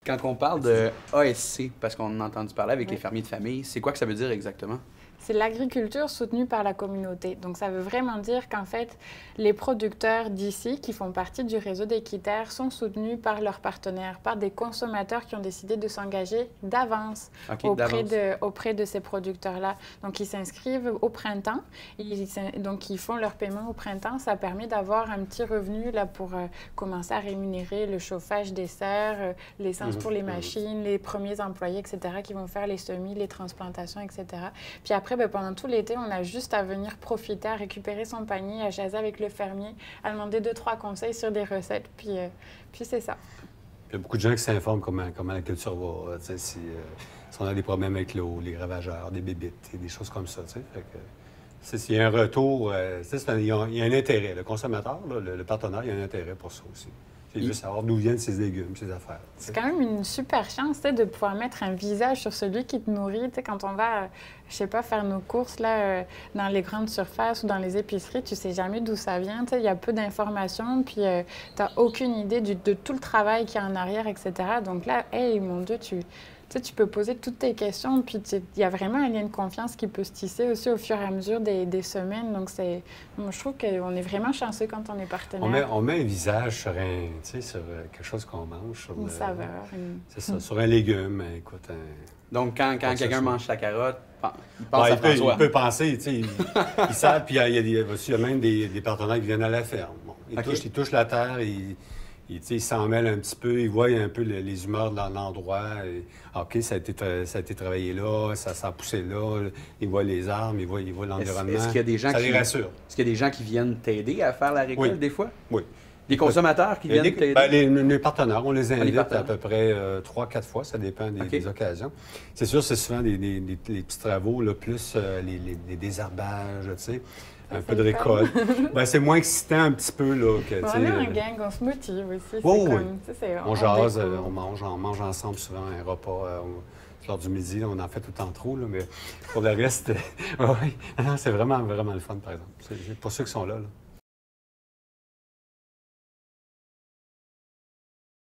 Quand on parle de ASC, parce qu'on en a entendu parler avec Oui. les fermiers de famille, c'est quoi que ça veut dire exactement? C'est l'agriculture soutenue par la communauté. Donc, ça veut vraiment dire qu'en fait, les producteurs d'ici, qui font partie du réseau d'Équiterre, sont soutenus par leurs partenaires, par des consommateurs qui ont décidé de s'engager d'avance auprès de ces producteurs-là. Donc, ils s'inscrivent au printemps, donc ils font leur paiement au printemps. Ça permet d'avoir un petit revenu là, pour commencer à rémunérer le chauffage des serres, l'essence pour les machines, les premiers employés, etc., qui vont faire les semis, les transplantations, etc. Puis après, pendant tout l'été, on a juste à venir profiter, à récupérer son panier, à jaser avec le fermier, à demander 2-3 conseils sur des recettes, puis c'est ça. Il y a beaucoup de gens qui s'informent comment la culture va, si on a des problèmes avec l'eau, les ravageurs, des bébites, des choses comme ça. Fait que, s'il y a un retour, il y a un intérêt. Le consommateur, là, le partenaire, il y a un intérêt pour ça aussi. Il veut savoir d'où viennent ses légumes, ses affaires. C'est quand même une super chance de pouvoir mettre un visage sur celui qui te nourrit. Quand on va, je sais pas, faire nos courses là, dans les grandes surfaces ou dans les épiceries, tu sais jamais d'où ça vient. Il y a peu d'informations, puis tu n'as aucune idée de tout le travail qu'il y a en arrière, etc. Donc là, hey, mon Dieu, tu peux poser toutes tes questions, puis il y a vraiment un lien de confiance qui peut se tisser aussi au fur et à mesure des semaines. Donc, moi, je trouve qu'on est vraiment chanceux quand on est partenaire. On met un visage sur sur quelque chose qu'on mange. Sur une saveur. C'est ça, sur un légume. Écoute, Donc, quand quelqu'un mange sa carotte, il pense à François. Il peut penser, il savent, puis il y a même des partenaires qui viennent à la ferme. Bon, ils touchent la terre, ils s'en mêlent un petit peu, ils voient un peu les humeurs de l'endroit. OK, ça a été travaillé là, ça a poussé là. Ils voient les arbres, ils voient l'environnement. Est-ce qu'il y a des gens ça les rassure. Est-ce qu'il y a des gens qui viennent t'aider à faire la récolte des fois? Oui. Des consommateurs qui viennent t'aider? Les partenaires, on les invite à peu près 3-4 fois, ça dépend des occasions. C'est sûr, c'est souvent des petits travaux, là, plus les désherbages, tu sais. Un peu de récolte. C'est moins excitant un petit peu, là, que, on est en gang, on se motive aussi. On jase, on mange ensemble souvent un repas lors du midi. On en fait tout le temps trop, là, mais pour le reste, c'est vraiment, vraiment le fun, par exemple. C'est pour ceux qui sont là.